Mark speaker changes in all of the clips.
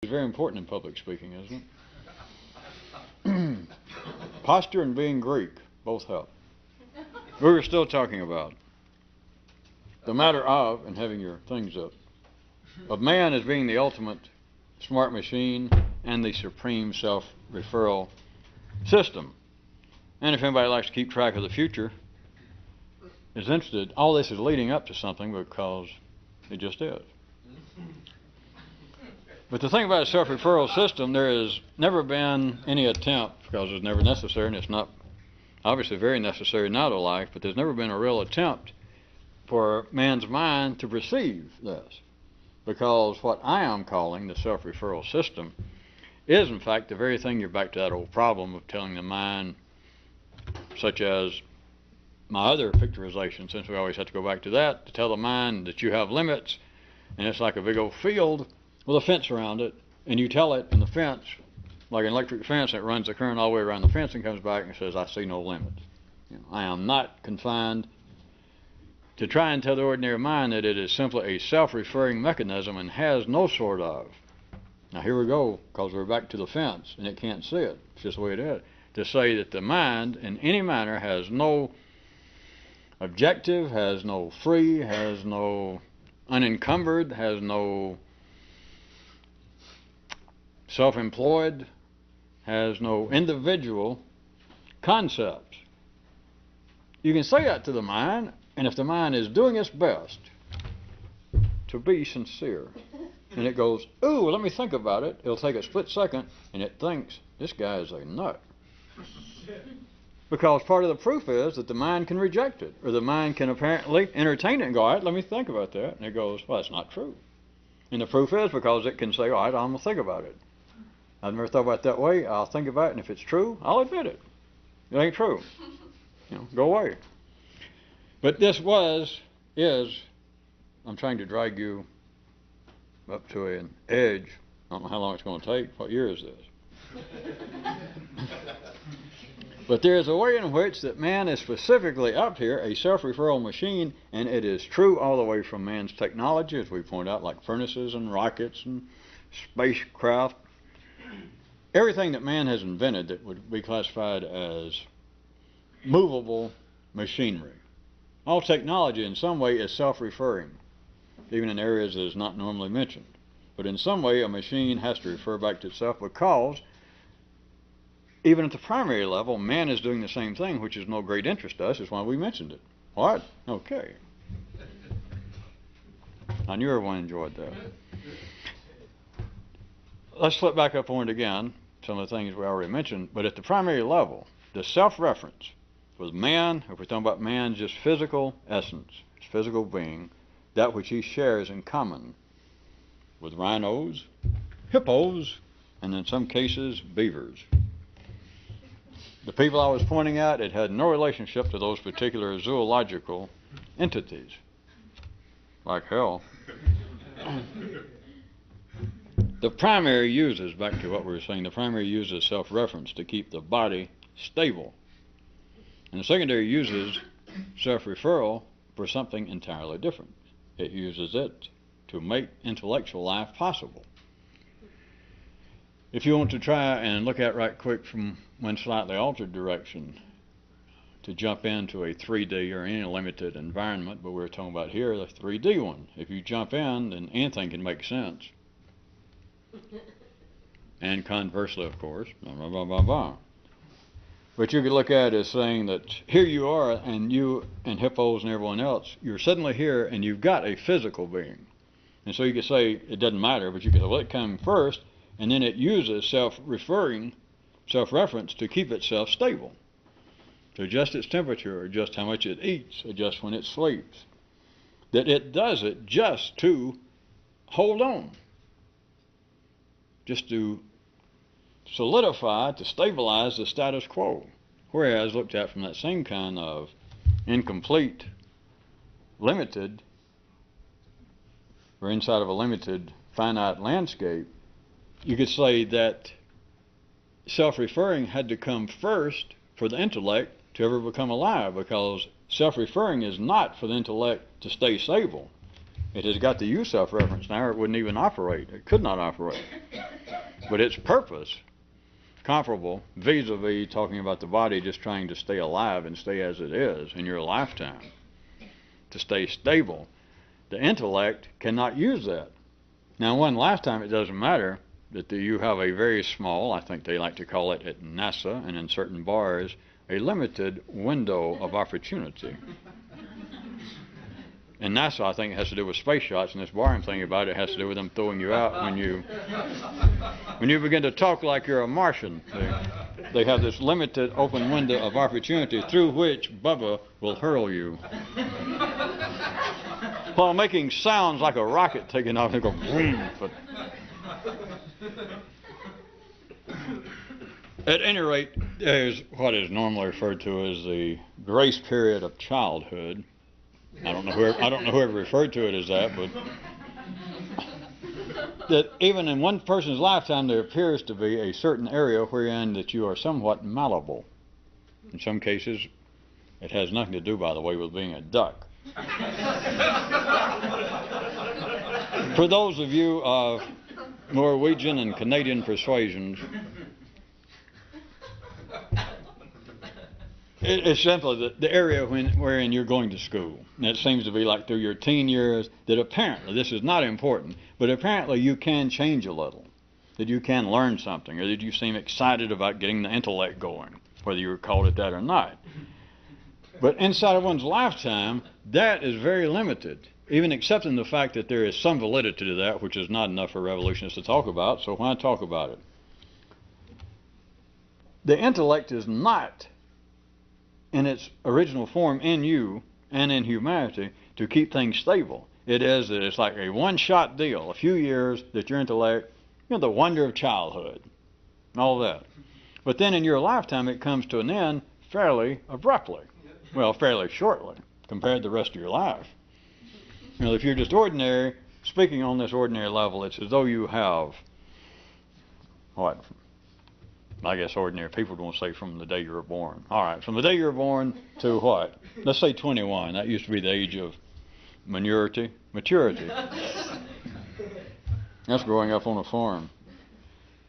Speaker 1: It's very important in public speaking, isn't it? Posture and being Greek both help. We were still talking about the matter of, and having your things up, of man as being the ultimate smart machine and the supreme self-referral system. And if anybody likes to keep track of the future, is interested, all this is leading up to something because it just is. But the thing about a self-referral system, there has never been any attempt, because it's never necessary, and it's not obviously very necessary now to life, but there's never been a real attempt for man's mind to perceive this. Because what I am calling the self-referral system is, in fact, the very thing. You're back to that old problem of telling the mind, such as my other picturization, since we always have to go back to that, to tell the mind that you have limits, and it's like a big old field with a fence around it, and you tell it in the fence, like an electric fence, and it runs the current all the way around the fence and comes back and says, I see no limits. I am not confined. To try and tell the ordinary mind that it is simply a self-referring mechanism and has no sort of. Now here we go, because we're back to the fence, and it can't see it. It's just the way it is. To say that the mind, in any manner, has no objective, has no free, has no unencumbered, has no self-employed, has no individual concepts. You can say that to the mind, and if the mind is doing its best to be sincere, and it goes, ooh, let me think about it, it'll take a split second, and it thinks, this guy is a nut. Because part of the proof is that the mind can reject it, or the mind can apparently entertain it and go, all right, let me think about that. And it goes, well, that's not true. And the proof is because it can say, all right, I'm going to think about it. I've never thought about it that way. I'll think about it, and if it's true, I'll admit it. It ain't true. Go away. But this is, I'm trying to drag you up to an edge. I don't know how long it's going to take. What year is this? But there is a way in which that man is specifically up here, a self-referral machine, and it is true all the way from man's technology, as we point out, like furnaces and rockets and spacecraft. Everything that man has invented that would be classified as movable machinery. All technology in some way is self-referring, even in areas that is not normally mentioned. But in some way a machine has to refer back to itself, because even at the primary level, man is doing the same thing, which is no great interest to us. Is why we mentioned it. What? Okay. I knew everyone enjoyed that. Let's flip back up on it again, some of the things we already mentioned. But at the primary level, the self-reference with man, if we're talking about man's just physical essence, his physical being, that which he shares in common with rhinos, hippos, and in some cases, beavers. The people I was pointing at, it had no relationship to those particular zoological entities. Like hell. The primary uses, back to what we were saying, the primary uses self-reference to keep the body stable. And the secondary uses self-referral for something entirely different. It uses it to make intellectual life possible. If you want to try and look at right quick from one slightly altered direction, to jump into a 3D or any limited environment, but we're talking about here the 3D one. If you jump in, then anything can make sense. And conversely, of course, blah, blah, blah, blah, blah. But you could look at it as saying that here you are, and you and hippos and everyone else, you're suddenly here and you've got a physical being. And so you could say it doesn't matter, but you could let it come first, and then it uses self-reference to keep itself stable, to adjust its temperature, adjust how much it eats, adjust when it sleeps. That it does it just to hold on, just to solidify, to stabilize the status quo. Whereas looked at from that same kind of incomplete, limited, or inside of a limited, finite landscape, you could say that self-referring had to come first for the intellect to ever become alive, because self-referring is not for the intellect to stay stable. It has got to use self-reference now, or it wouldn't even operate. It could not operate. but its purpose comparable vis-a-vis talking about the body just trying to stay alive and stay as it is in your lifetime, to stay stable. The intellect cannot use that. Now, in one lifetime, it doesn't matter that you have a very small, I think they like to call it at NASA and in certain bars, a limited window of opportunity. And NASA, I think, it has to do with space shots, and this bar I'm thinking about, it has to do with them throwing you out when you begin to talk like you're a Martian. They have this limited open window of opportunity through which Bubba will hurl you. While making sounds like a rocket taking off, and go boom. But at any rate, there's what is normally referred to as the grace period of childhood. I don't know whoever referred to it as that, but that even in one person's lifetime there appears to be a certain area wherein that you are somewhat malleable. In some cases, it has nothing to do, by the way, with being a duck. For those of you of Norwegian and Canadian persuasions, it's simply the area wherein you're going to school. And it seems to be like through your teen years that apparently, this is not important, but apparently you can change a little, that you can learn something, or that you seem excited about getting the intellect going, whether you were called it that or not. But inside of one's lifetime, that is very limited, even accepting the fact that there is some validity to that, which is not enough for revolutionists to talk about, so why talk about it? The intellect is not in its original form in you and in humanity to keep things stable. It's like a one-shot deal, a few years that your intellect, the wonder of childhood, all that. But then in your lifetime it comes to an end fairly abruptly. Well, fairly shortly compared to the rest of your life. If you're just ordinary, speaking on this ordinary level, it's as though you have, what? I guess ordinary people don't say from the day you were born. All right, from the day you were born to what? Let's say 21. That used to be the age of maturity. That's growing up on a farm.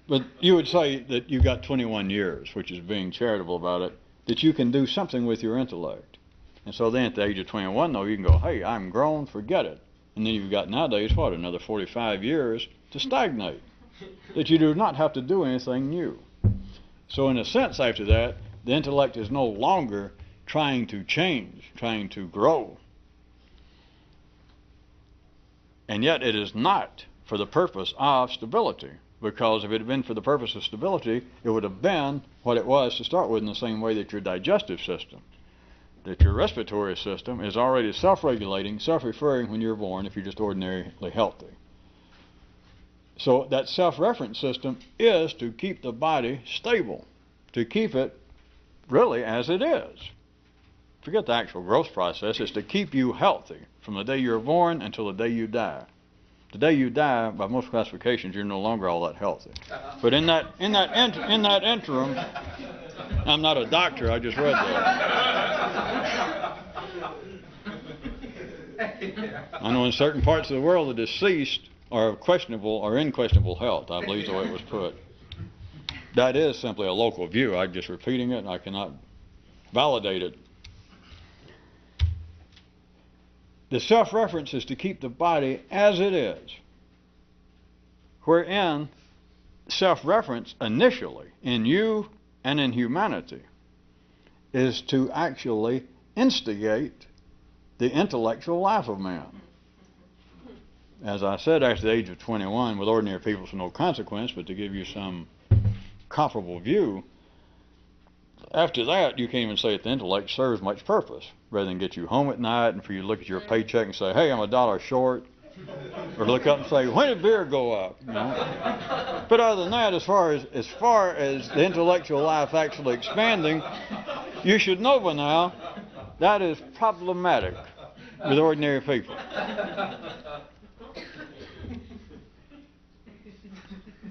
Speaker 1: But you would say that you got 21 years, which is being charitable about it, that you can do something with your intellect. And so then at the age of 21, though, you can go, hey, I'm grown, forget it. And then you've got nowadays, what, another 45 years to stagnate, that you do not have to do anything new. So in a sense, after that, the intellect is no longer trying to change, trying to grow. And yet it is not for the purpose of stability, because if it had been for the purpose of stability, it would have been what it was to start with, in the same way that your digestive system, that your respiratory system is already self-regulating, self-referring when you're born if you're just ordinarily healthy. So that self-reference system is to keep the body stable, to keep it really as it is. Forget the actual growth process. It's to keep you healthy from the day you're born until the day you die. The day you die, by most classifications, you're no longer all that healthy. But in that interim, I'm not a doctor. I just read that. I know in certain parts of the world the deceased are of questionable or unquestionable health, I believe is the way it was put. That is simply a local view. I'm just repeating it, and I cannot validate it. The self-reference is to keep the body as it is, wherein self-reference initially, in you and in humanity, is to actually instigate the intellectual life of man. As I said, after the age of 21, with ordinary people for no consequence, but to give you some comparable view, after that, you can't even say that the intellect serves much purpose, rather than get you home at night and for you to look at your paycheck and say, hey, I'm $1 short, or look up and say, when did beer go up? But other than that, as far as the intellectual life actually expanding, you should know by now that is problematic with ordinary people.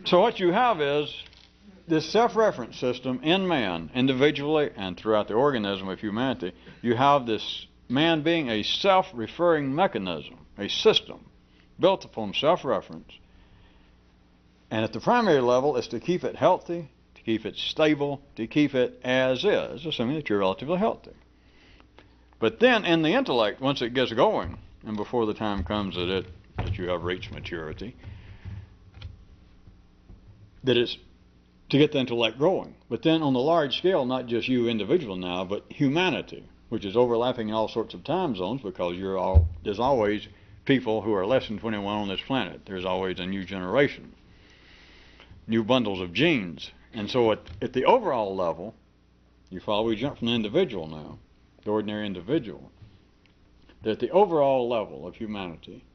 Speaker 1: So what you have is this self-reference system in man, individually and throughout the organism of humanity. You have this man being a self-referring mechanism, a system built upon self-reference, And at the primary level, it's to keep it healthy, to keep it stable, to keep it as is, assuming that you're relatively healthy. But then in the intellect, once it gets going, and before the time comes that you have reached maturity, that it's to get the intellect growing. But then on the large scale, not just you individual now, but humanity, which is overlapping in all sorts of time zones, because there's always people who are less than 21 on this planet. There's always a new generation, new bundles of genes. And so at the overall level, you follow, we jump from the individual now, the ordinary individual, that at the overall level of humanity,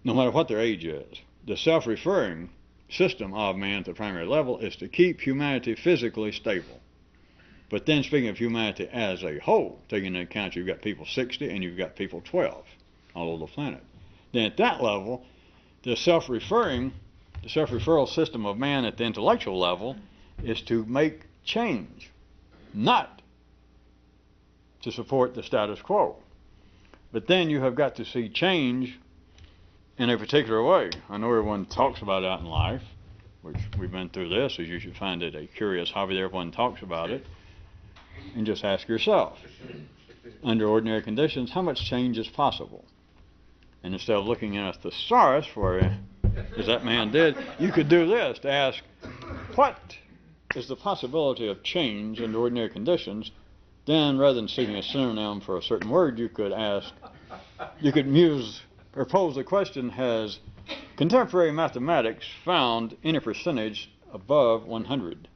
Speaker 1: no matter what their age is, the self-referring system of man at the primary level is to keep humanity physically stable. But then speaking of humanity as a whole, taking into account you've got people 60 and you've got people 12 all over the planet, then at that level, the self-referral system of man at the intellectual level is to make change, not to support the status quo. But then you have got to see change in a particular way. I know everyone talks about it out in life, which we've been through this, so you should find it a curious hobby that everyone talks about it, and just ask yourself, under ordinary conditions, how much change is possible? And instead of looking at a thesaurus, as that man did, you could do this to ask, what is the possibility of change under ordinary conditions? Then, rather than seeking a synonym for a certain word, you could pose the question, has contemporary mathematics found any percentage above 100?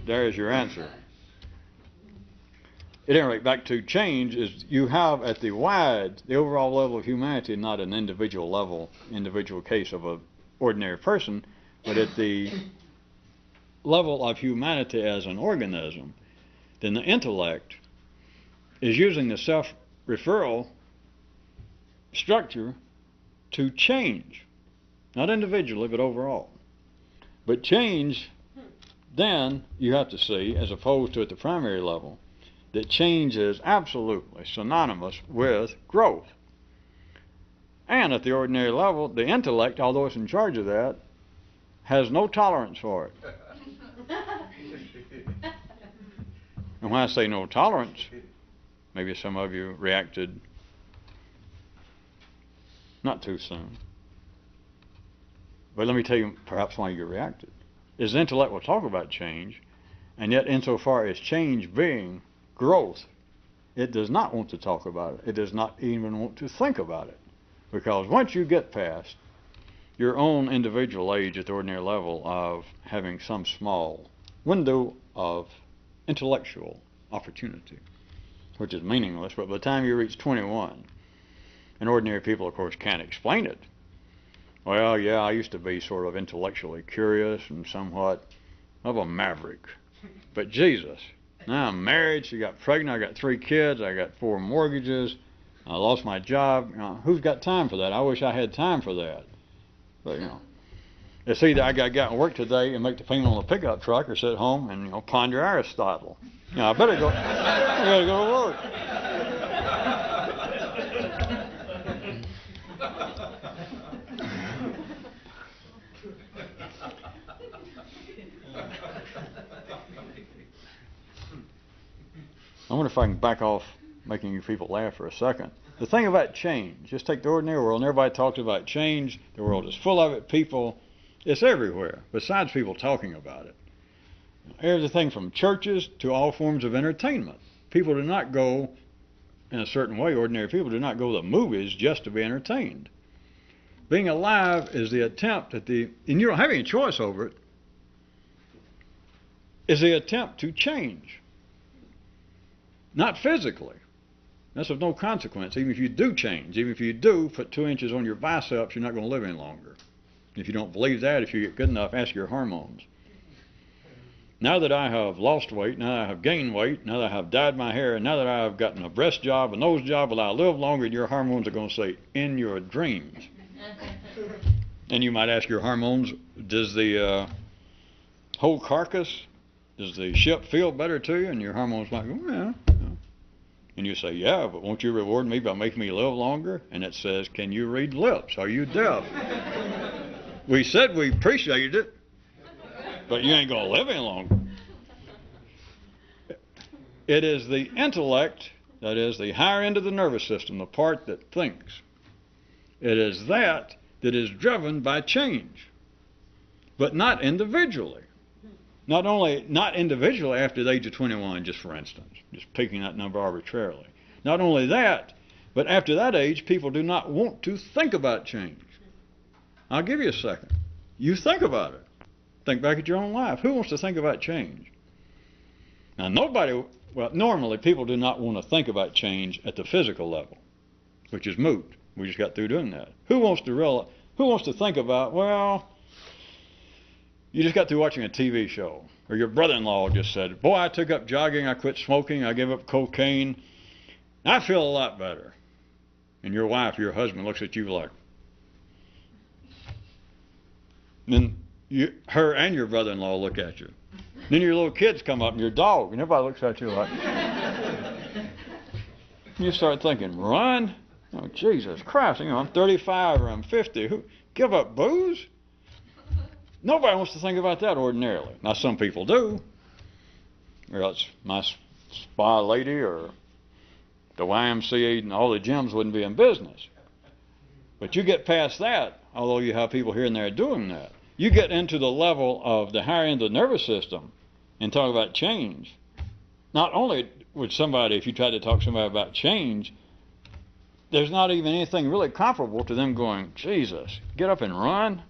Speaker 1: There is your answer. At any rate, back to change, is you have at the overall level of humanity, not an individual case of an ordinary person, but at the level of humanity as an organism, then the intellect is using the self-referral structure to change, not individually, but overall. But change, then, you have to see, as opposed to at the primary level, that change is absolutely synonymous with growth. And at the ordinary level, the intellect, although it's in charge of that, has no tolerance for it. And when I say no tolerance, maybe some of you reacted not too soon. But let me tell you perhaps why you reacted. Is the intellect will talk about change, and yet insofar as change being growth, it does not want to talk about it. It does not even want to think about it. Because once you get past your own individual age at the ordinary level of having some small window of intellectual opportunity, which is meaningless, but by the time you reach 21, and ordinary people, of course, can't explain it. Well, yeah, I used to be sort of intellectually curious and somewhat of a maverick. But Jesus, now I'm married, she got pregnant, I got 3 kids, I got 4 mortgages, I lost my job. Who's got time for that? I wish I had time for that. But, it's either I got to get to work today and make the payment on the pickup truck, or sit home and, ponder Aristotle. I better go to work. I wonder if I can back off making you people laugh for a second. The thing about change, just take the ordinary world, and everybody talks about change. The world is full of it. It's everywhere, besides people talking about it. Everything from churches to all forms of entertainment. People do not go, in a certain way, ordinary people do not go to the movies just to be entertained. Being alive is the attempt and you don't have any choice over it, is the attempt to change. Not physically. That's of no consequence. Even if you do change, even if you do put 2 inches on your biceps, you're not going to live any longer. If you don't believe that, if you get good enough, ask your hormones. Now that I have lost weight, now that I have gained weight, now that I have dyed my hair, and now that I have gotten a breast job, a nose job, will I live longer? And your hormones are going to say, in your dreams. And you might ask your hormones, does the whole carcass, does the ship feel better to you? And your hormones might go, yeah. And you say, yeah, but won't you reward me by making me live longer? And it says, can you read lips? Are you deaf? We said we appreciated it, but you ain't going to live any longer. It is the intellect, that is the higher end of the nervous system, the part that thinks. It is that is driven by change, but not individually. Not individually after the age of 21, just for instance, just picking that number arbitrarily. Not only that, but after that age, people do not want to think about change. I'll give you a second. You think about it. Think back at your own life. Who wants to think about change? Now, normally people do not want to think about change at the physical level, which is moot. We just got through doing that. Who wants to think about, well, you just got through watching a TV show, or your brother-in-law just said, boy, I took up jogging, I quit smoking, I gave up cocaine, I feel a lot better. And your wife, your husband looks at you like, then her and your brother-in-law look at you. Then your little kids come up and your dog, and everybody looks at you like, you start thinking, run? Oh, Jesus Christ, I'm 35 or I'm 50. Give up booze? Nobody wants to think about that ordinarily. Now, some people do. Or else my spa lady or the YMCA and all the gyms wouldn't be in business. But you get past that, although you have people here and there doing that. You get into the level of the higher end of the nervous system and talk about change. Not only would somebody, if you tried to talk to somebody about change, there's not even anything really comparable to them going, Jesus, get up and run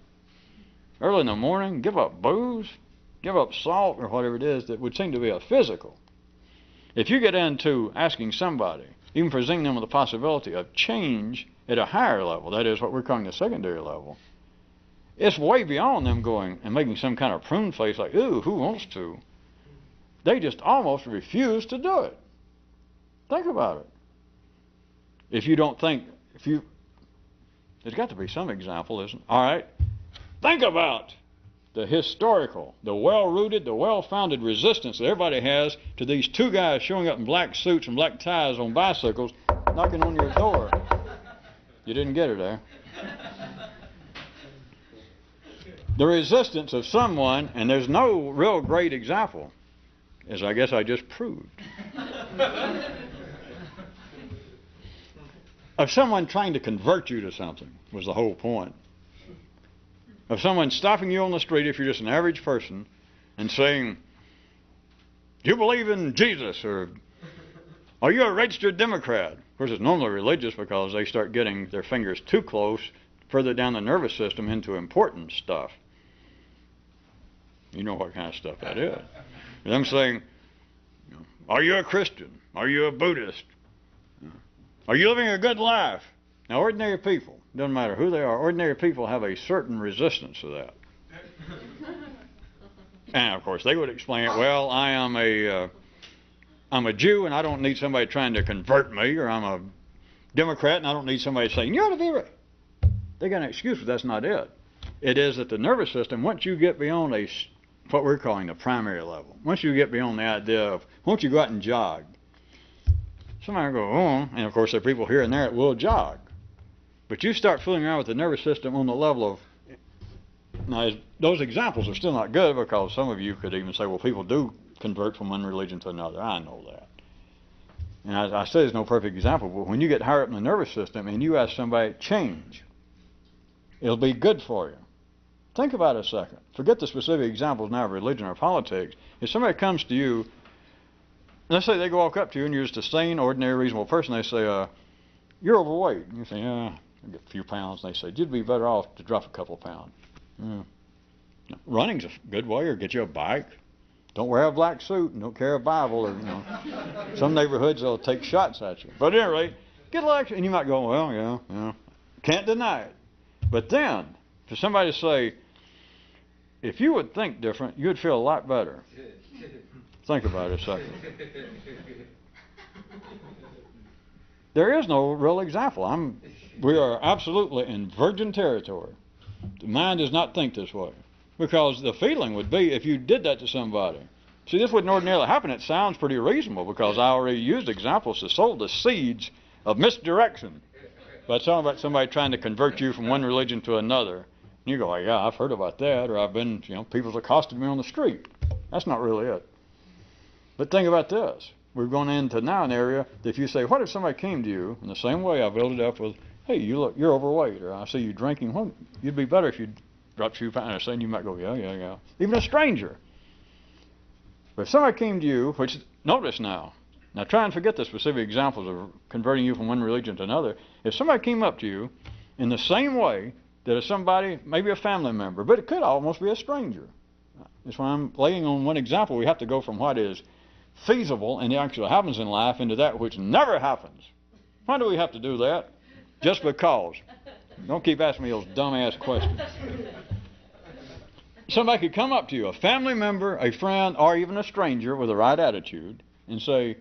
Speaker 1: early in the morning, give up booze, give up salt or whatever it is that would seem to be a physical. If you get into asking somebody, even presenting them with the possibility of change at a higher level, that is what we're calling the secondary level, it's way beyond them going and making some kind of prune face like, ooh, who wants to? They just almost refuse to do it. Think about it. If you don't think, there's got to be some example, isn't it? All right. Think about the historical, the well-rooted, the well-founded resistance that everybody has to these two guys showing up in black suits and black ties on bicycles knocking on your door. You didn't get it there. The resistance of someone, and there's no real great example, as I guess I just proved, of someone trying to convert you to something was the whole point. Of someone stopping you on the street, if you're just an average person, and saying, do you believe in Jesus? Or are you a registered Democrat? Of course, it's normally religious because they start getting their fingers too close, further down the nervous system into important stuff. You know what kind of stuff that is. And I'm saying, are you a Christian? Are you a Buddhist? Are you living a good life? Now, ordinary people, doesn't matter who they are, ordinary people have a certain resistance to that. And, of course, they would explain it, well, I'm a Jew and I don't need somebody trying to convert me, or I'm a Democrat and I don't need somebody saying, you ought to be right. They got an excuse, but that's not it. It is that the nervous system, once you get beyond what we're calling the primary level, once you get beyond the idea of, won't you go out and jog? Somebody will go, oh, and of course there are people here and there that will jog. But you start fooling around with the nervous system on the level of, now those examples are still not good because some of you could even say, well, people do convert from one religion to another. I know that. And I say there's no perfect example, but when you get higher up in the nervous system and you ask somebody, change, it'll be good for you. Think about it a second. Forget the specific examples now of religion or politics. If somebody comes to you, let's say they walk up to you and you're just a sane, ordinary, reasonable person, they say, you're overweight. And you say, yeah, I get a few pounds. And they say, you'd be better off to drop a couple of pounds. Yeah. Running's a good way, or get you a bike. Don't wear a black suit and don't carry a Bible, or some neighborhoods they'll take shots at you. But at any rate, get a lecture, and you might go, well, yeah, can't deny it. But then, for somebody to say, if you would think different, you'd feel a lot better. Think about it a second. There is no real example. We are absolutely in virgin territory. The mind does not think this way. Because the feeling would be if you did that to somebody. See, this wouldn't ordinarily happen. It sounds pretty reasonable because I already used examples to sow the seeds of misdirection. By talking about somebody trying to convert you from one religion to another, And you go, well, yeah, I've heard about that, or I've been, people's accosted me on the street. That's not really it. But think about this. We're going into now an area that if you say, what if somebody came to you in the same way I built it up with, hey, you're overweight, or I see you drinking, well, you'd be better if you dropped a few pounds. And you might go, yeah. Even a stranger. But if somebody came to you, which, notice now try and forget the specific examples of converting you from one religion to another. If somebody came up to you in the same way that if somebody, maybe a family member, but it could almost be a stranger. That's why I'm laying on one example. We have to go from what is feasible and actually happens in life into that which never happens. Why do we have to do that? Just because. Don't keep asking me those dumb-ass questions. Somebody could come up to you, a family member, a friend, or even a stranger with the right attitude, and say,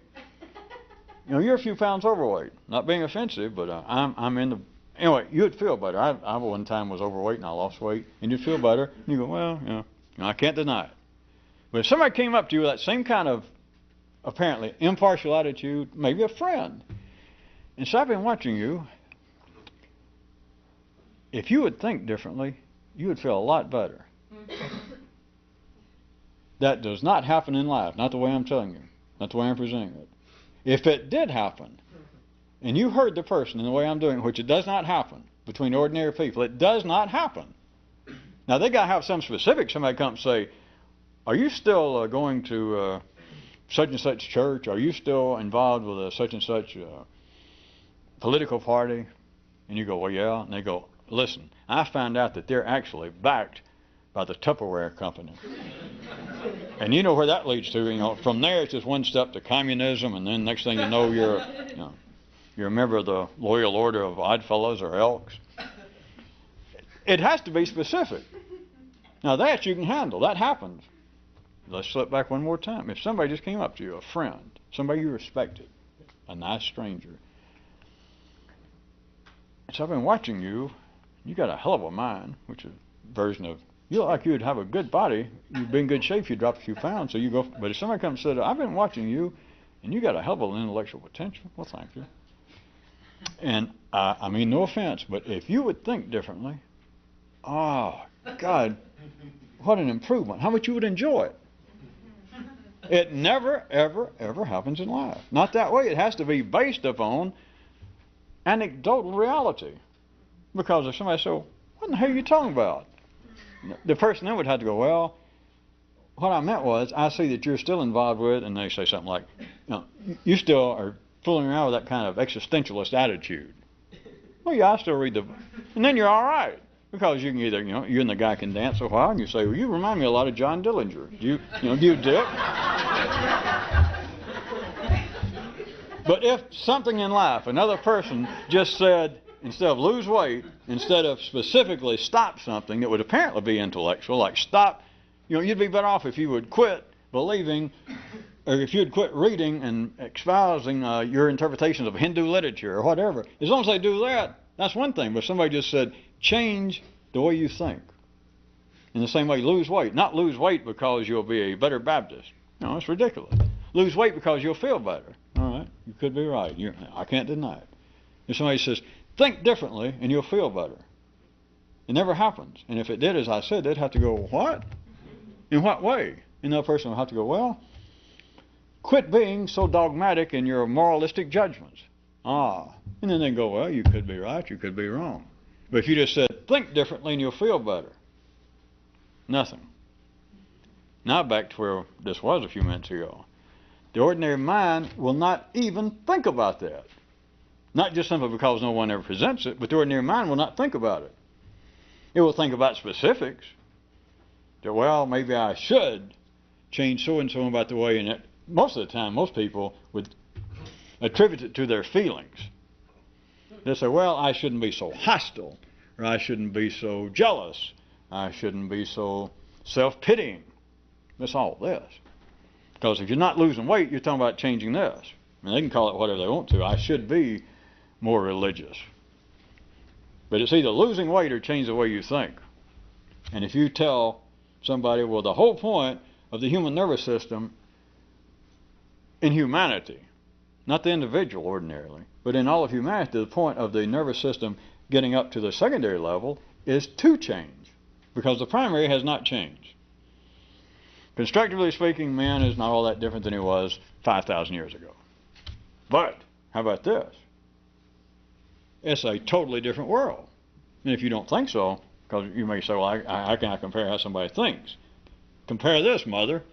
Speaker 1: you're a few pounds overweight. Not being offensive, but I'm in the... Anyway, you'd feel better. I one time was overweight and I lost weight, and you'd feel better. And you go, well, I can't deny it. But if somebody came up to you with that same kind of apparently impartial attitude, maybe a friend, and so I've been watching you, if you would think differently, you would feel a lot better. That does not happen in life, not the way I'm telling you, not the way I'm presenting it. If it did happen, and you heard the person in the way I'm doing it, which it does not happen between ordinary people, it does not happen. Now, they got to have some specifics. Somebody come and say, are you still going to such and such church? Are you still involved with a such and such political party? And you go, well, yeah. And they go, listen, I found out that they're actually backed by the Tupperware company. And you know where that leads to. From there it's just one step to communism, and then next thing you know, you're a member of the Loyal Order of Oddfellows or Elks. It has to be specific. Now that you can handle. That happens. Let's slip back one more time. If somebody just came up to you, a friend, somebody you respected, a nice stranger, so I've been watching you. You got a hell of a mind, which is a version of, you look like you'd have a good body. You'd be in good shape if you dropped a few pounds. So you go. But if somebody comes and said, I've been watching you, and you got a hell of an intellectual potential. Well, thank you. And I mean, no offense, but if you would think differently, oh, God, what an improvement. How much you would enjoy it. It never, ever, ever happens in life. Not that way. It has to be based upon anecdotal reality. Because if somebody says, what in the hell are you talking about? The person then would have to go, well, what I meant was, I see that you're still involved with, and they say something like, you still are fooling around with that kind of existentialist attitude. Well, yeah, I still read the book. And then you're all right. Because you can either, you and the guy can dance a while, and you say, well, you remind me a lot of John Dillinger. Do you dip? But if something in life, another person just said, instead of lose weight, instead of specifically stop something that would apparently be intellectual, like stop, you'd be better off if you would quit believing, or if you'd quit reading and espousing your interpretations of Hindu literature or whatever. As long as they do that, that's one thing. But somebody just said, change the way you think. In the same way, lose weight. Not lose weight because you'll be a better Baptist. No, it's ridiculous. Lose weight because you'll feel better. All right, you could be right. I can't deny it. If somebody says, think differently and you'll feel better. It never happens. And if it did, as I said, they'd have to go, what? In what way? And the other person would have to go, well, quit being so dogmatic in your moralistic judgments. And then they go, well, you could be right, you could be wrong. But if you just said, think differently and you'll feel better. Nothing. Now back to where this was a few minutes ago. The ordinary mind will not even think about that. Not just simply because no one ever presents it, but the ordinary mind will not think about it. It will think about specifics. That, well, maybe I should change so-and-so about the way, and it, most of the time, most people would attribute it to their feelings. They say, well, I shouldn't be so hostile, or I shouldn't be so jealous, I shouldn't be so self-pitying. That's all this. Because if you're not losing weight, you're talking about changing this. I mean, they can call it whatever they want to. I should be more religious. But it's either losing weight or change the way you think. And if you tell somebody, well, the whole point of the human nervous system in humanity, not the individual ordinarily, but in all of humanity, the point of the nervous system getting up to the secondary level is to change. because the primary has not changed. Constructively speaking, man is not all that different than he was 5,000 years ago. But, how about this? It's a totally different world. And if you don't think so, because you may say, well, how can I compare how somebody thinks? Compare this, mother.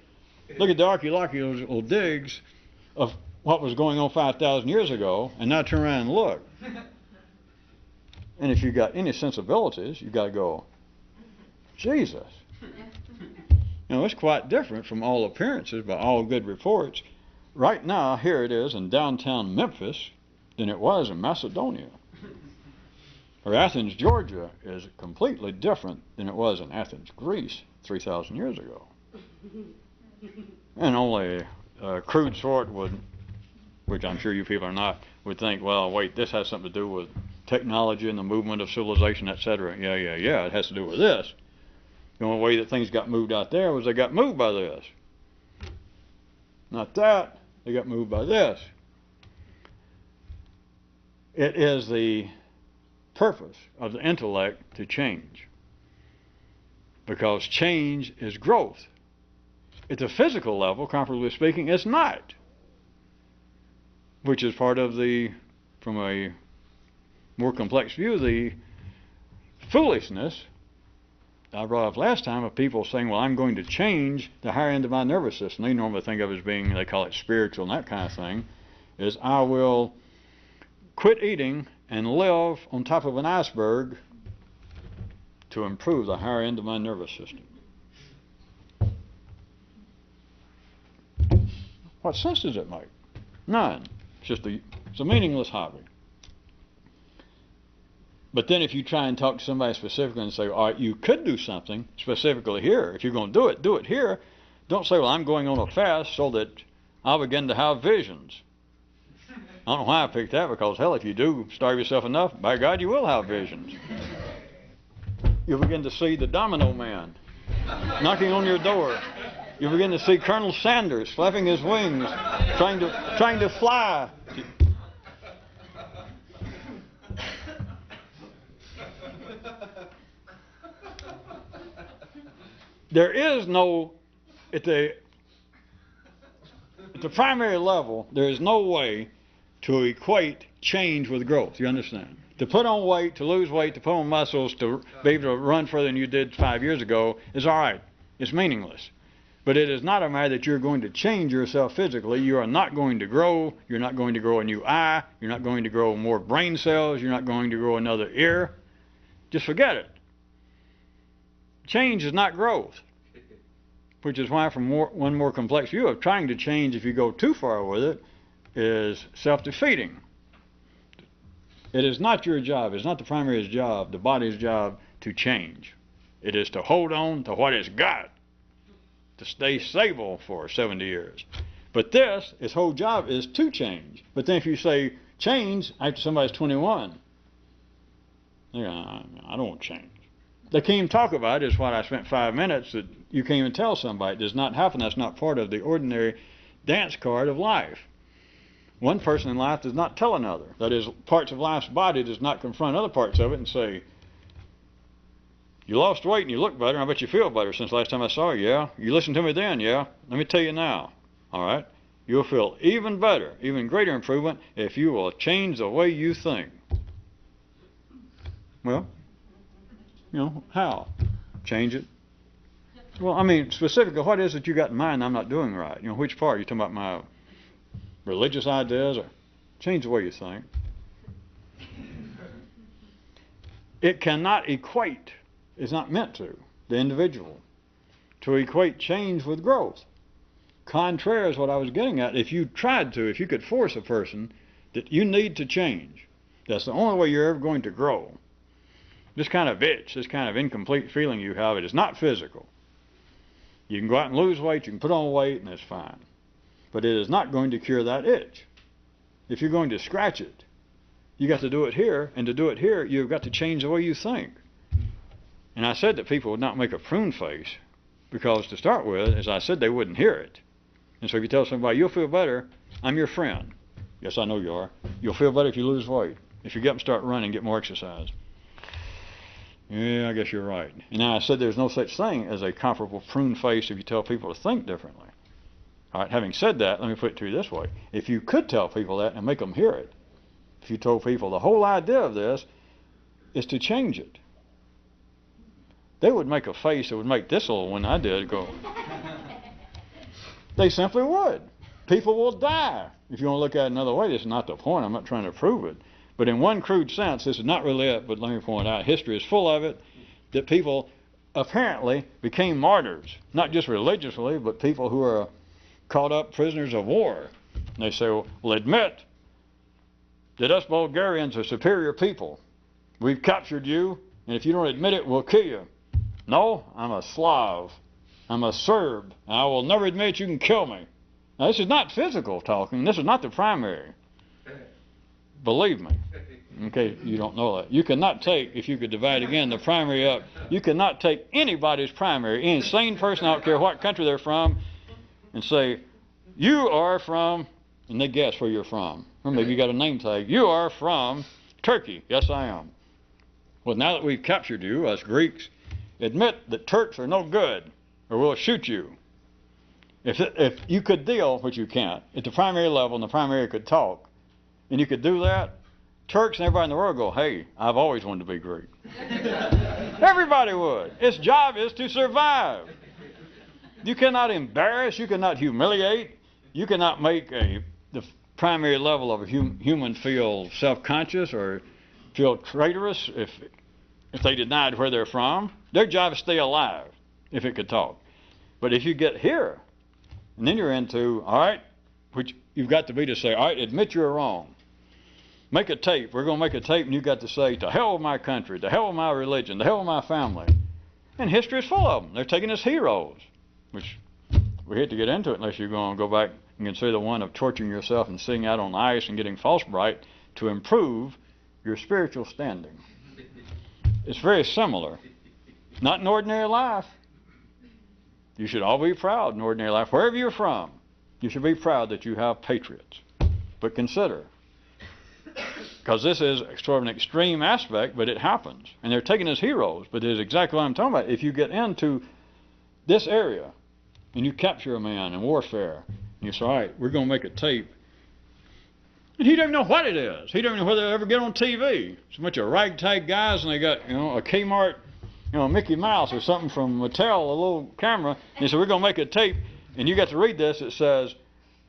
Speaker 1: Look at the archaeological digs of what was going on 5,000 years ago, and now turn around and look. And if you've got any sensibilities, you've got to go, Jesus. You know, it's quite different from all appearances, by all good reports. Right now, here it is in downtown Memphis than it was in Macedonia. Or Athens, Georgia is completely different than it was in Athens, Greece 3,000 years ago. And only crude sort would, which I'm sure you people are not, would think, well, wait, this has something to do with technology and the movement of civilization, etc. Yeah, it has to do with this. The only way that things got moved out there was they got moved by this. Not that, they got moved by this. It is the purpose of the intellect to change, because change is growth. At the physical level, comparatively speaking, it's not, which is part of the, from a more complex view, the foolishness I brought up last time of people saying, well, I'm going to change the higher end of my nervous system. They normally think of it as being, they call it spiritual and that kind of thing, is I will quit eating and live on top of an iceberg to improve the higher end of my nervous system. What sense does it make? None. It's a meaningless hobby. But then if you try and talk to somebody specifically and say, all right, you could do something specifically here. If you're going to do it here. Don't say, well, I'm going on a fast so that I'll begin to have visions. I don't know why I picked that, because, hell, if you do starve yourself enough, by God, you will have visions. You'll begin to see the domino man knocking on your door. You'll begin to see Colonel Sanders flapping his wings, trying to fly. There is no, at the primary level, there is no way to equate change with growth. You understand? To put on weight, to lose weight, to put on muscles, to be able to run further than you did 5 years ago is all right. It's meaningless. But it is not a matter that you're going to change yourself physically. You are not going to grow. You're not going to grow a new eye. You're not going to grow more brain cells. You're not going to grow another ear. Just forget it. Change is not growth. Which is why, from one more complex view of trying to change, if you go too far with it, is self-defeating. It is not your job. It's not the primary's job, the body's job, to change. It is to hold on to what it's got, to stay stable for 70 years. But this, its whole job is to change. But then if you say change after somebody's 21, I don't want to change. They can't even talk about it, is what I spent 5 minutes that you can't even tell somebody. It does not happen. That's not part of the ordinary dance card of life. One person in life does not tell another. That is, parts of life's body does not confront other parts of it and say, you lost weight and you look better. I bet you feel better since last time I saw you, yeah? You listened to me then, yeah? Let me tell you now, all right? You'll feel even better, even greater improvement if you will change the way you think. Well, you know, how? Change it. Well, I mean, specifically, what is it you got in mind I'm not doing right? You know, which part? You talking about my religious ideas, or change the way you think? It cannot equate, it's not meant to, the individual, to equate change with growth. Contrary is what I was getting at. If you tried to, if you could force a person that you need to change, that's the only way you're ever going to grow. This kind of itch, this kind of incomplete feeling you have, it is not physical. You can go out and lose weight, you can put on weight, and it's fine. But it is not going to cure that itch. If you're going to scratch it, you got to do it here, and to do it here, you've got to change the way you think. And I said that people would not make a prune face, because to start with, as I said, they wouldn't hear it. And so if you tell somebody, you'll feel better, I'm your friend. Yes, I know you are. You'll feel better if you lose weight. If you get up and start running, get more exercise. Yeah, I guess you're right. And now I said there's no such thing as a comparable prune face if you tell people to think differently. All right, having said that, let me put it to you this way. If you could tell people that and make them hear it, if you told people the whole idea of this is to change it, they would make a face that would make this little one I did go. They simply would. People will die. If you want to look at it another way, this is not the point. I'm not trying to prove it. But in one crude sense, this is not really it, but let me point out, history is full of it, that people apparently became martyrs, not just religiously, but people who are caught up prisoners of war. And they say, well, admit that us Bulgarians are superior people. We've captured you, and if you don't admit it, we'll kill you. No, I'm a Slav. I'm a Serb, and I will never admit you can kill me. Now, this is not physical talking. This is not the primary. Believe me. Okay, you don't know that. You cannot take, if you could divide again the primary up, you cannot take anybody's primary, any sane person, I don't care what country they're from, and say, you are from, and they guess where you're from. Or maybe you got a name tag. You are from Turkey. Yes, I am. Well, now that we've captured you, us Greeks, admit that Turks are no good, or we'll shoot you. If you could deal, which you can't, at the primary level, and the primary could talk, and you could do that, Turks and everybody in the world go, hey, I've always wanted to be Greek. Everybody would. Its job is to survive. You cannot embarrass, you cannot humiliate, you cannot make the primary level of a human feel self-conscious or feel traitorous if they denied where they're from. Their job is to stay alive, if it could talk. But if you get here, and then you're into, all right, which you've got to be to say, all right, admit you're wrong. Make a tape. We're going to make a tape, and you've got to say, to hell with my country, to hell with my religion, to hell with my family. And history is full of them. They're taken as heroes, which we hate to get into it unless you're going to go back and consider the one of torturing yourself and sitting out on ice and getting frostbite to improve your spiritual standing. It's very similar. Not in ordinary life. You should all be proud in ordinary life. Wherever you're from, you should be proud that you have patriots. But consider, because this is sort of an extreme aspect, but it happens. And they're taken as heroes, but it's exactly what I'm talking about. If you get into this area and you capture a man in warfare, and you say, all right, we're going to make a tape, and he doesn't know what it is. He doesn't know whether they'll ever get on TV. It's a bunch of ragtag guys, and they got, a Kmart, Mickey Mouse or something from Mattel, a little camera. And he said, we're going to make a tape, and you got to read this. It says,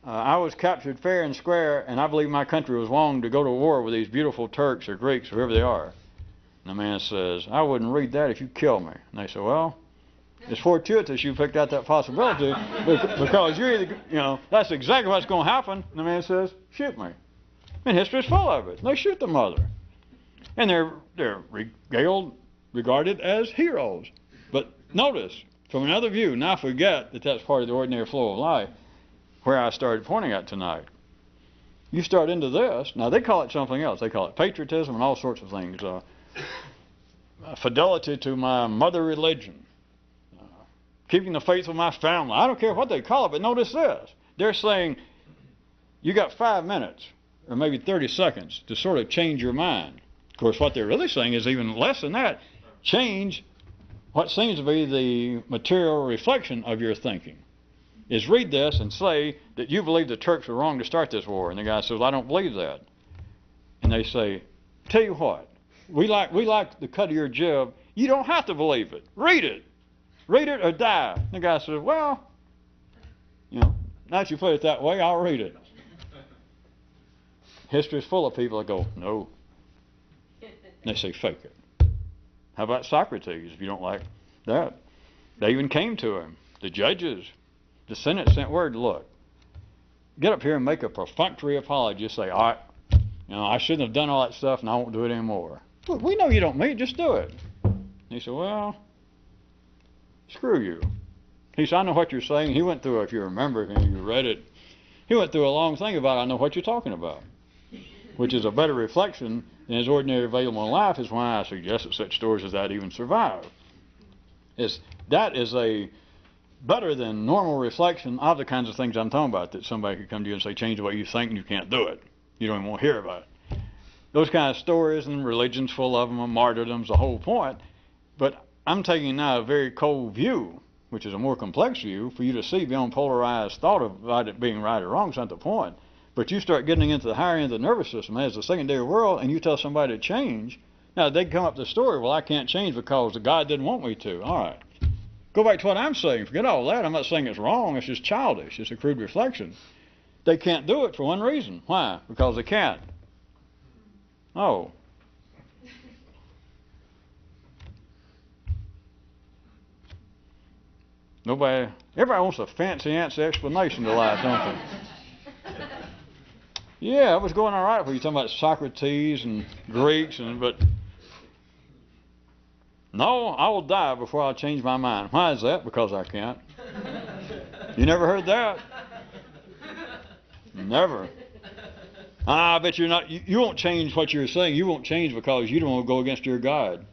Speaker 1: I was captured fair and square, and I believe my country was wrong to go to war with these beautiful Turks or Greeks or whoever they are. And the man says, I wouldn't read that if you kill me. And they say, well, it's fortuitous you picked out that possibility because you're either, that's exactly what's going to happen. And the man says, shoot me. And history's full of it. They shoot the mother. And they're regarded as heroes. But notice, from another view, now forget that that's part of the ordinary flow of life, where I started pointing at tonight. You start into this, now they call it something else. They call it patriotism and all sorts of things. Fidelity to my mother religion. Keeping the faith with my family. I don't care what they call it, but notice this. They're saying, you got 5 minutes, or maybe 30 seconds, to sort of change your mind. Of course, what they're really saying is even less than that. Change what seems to be the material reflection of your thinking. Is read this and say that you believe the Turks were wrong to start this war. And the guy says, well, I don't believe that. And they say, tell you what, we like the cut of your jib. You don't have to believe it. Read it. Read it or die. And the guy says, well, now that you put it that way, I'll read it. History's full of people that go, no. And they say, fake it. How about Socrates, if you don't like that? They even came to him. The judges, the Senate sent word, look, get up here and make a perfunctory apology. Say, all right, I shouldn't have done all that stuff and I won't do it anymore. Well, we know you don't mean it, just do it. And he said, well, screw you. He said, I know what you're saying. He went through, if you remember, and you read it, he went through a long thing about, I know what you're talking about, which is a better reflection than his ordinary available in life, is why I suggest that such stories as that even survive. That is a better than normal reflection of the kinds of things I'm talking about, that somebody could come to you and say, change the way you think, and you can't do it. You don't even want to hear about it. Those kind of stories, and religion's full of them, and martyrdoms, the whole point But I'm taking now a very cold view, which is a more complex view, for you to see beyond polarized thought about it being right or wrong. Is not the point. But you start getting into the higher end of the nervous system as the secondary world, and you tell somebody to change. Now, they come up with the story, well, I can't change because God didn't want me to. All right. Go back to what I'm saying. Forget all that. I'm not saying it's wrong. It's just childish. It's a crude reflection. They can't do it for one reason. Why? Because they can't. Oh. Everybody wants a fancy-antsy explanation to life, don't they? Yeah, it was going all right when you're talking about Socrates and Greeks, but no, I will die before I change my mind. Why is that? Because I can't. You never heard that? Never. I bet you're not. You won't change what you're saying. You won't change because you don't want to go against your God.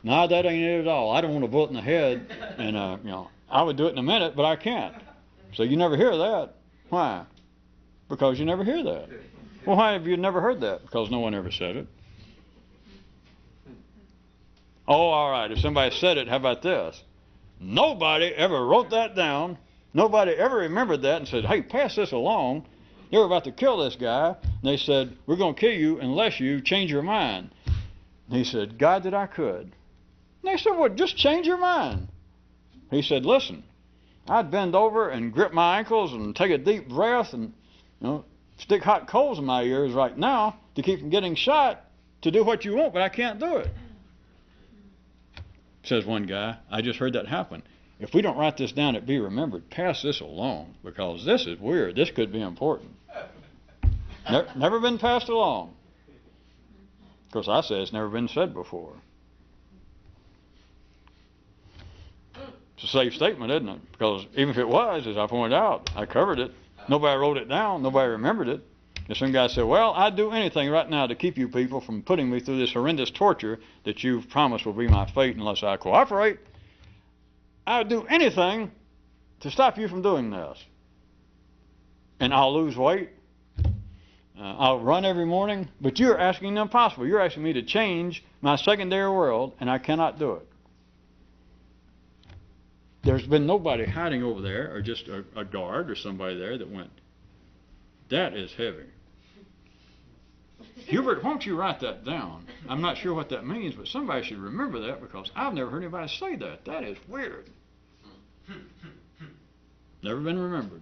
Speaker 1: No, that ain't it at all. I don't want to vote in the head, and I would do it in a minute, but I can't. So you never hear that. Why? Because you never hear that. Well, why have you never heard that? Because no one ever said it. Oh, all right. If somebody said it, how about this? Nobody ever wrote that down. Nobody ever remembered that and said, hey, pass this along. They were about to kill this guy. And they said, we're going to kill you unless you change your mind. And he said, God, that I could. And they said, well, just change your mind. He said, listen, I'd bend over and grip my ankles and take a deep breath and stick hot coals in my ears right now to keep from getting shot to do what you want, but I can't do it. Says one guy, I just heard that happen. If we don't write this down, it be remembered. Pass this along because this is weird. This could be important. Never been passed along. Of course, I say it's never been said before. It's a safe statement, isn't it? Because even if it was, as I pointed out, I covered it. Nobody wrote it down. Nobody remembered it. And some guy said, well, I'd do anything right now to keep you people from putting me through this horrendous torture that you've promised will be my fate unless I cooperate. I would do anything to stop you from doing this. And I'll lose weight. I'll run every morning. But you're asking the impossible. You're asking me to change my secondary world, and I cannot do it. There's been nobody hiding over there, or just a guard or somebody there that went, that is heavy. Hubert, won't you write that down? I'm not sure what that means, but somebody should remember that because I've never heard anybody say that. That is weird. Never been remembered.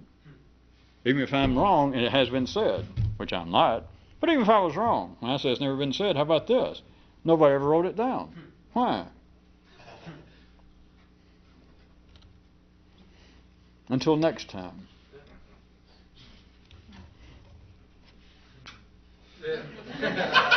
Speaker 1: Even if I'm wrong and it has been said, which I'm not, but even if I was wrong, when I say it's never been said, how about this? Nobody ever wrote it down. Why? Until next time. Yeah.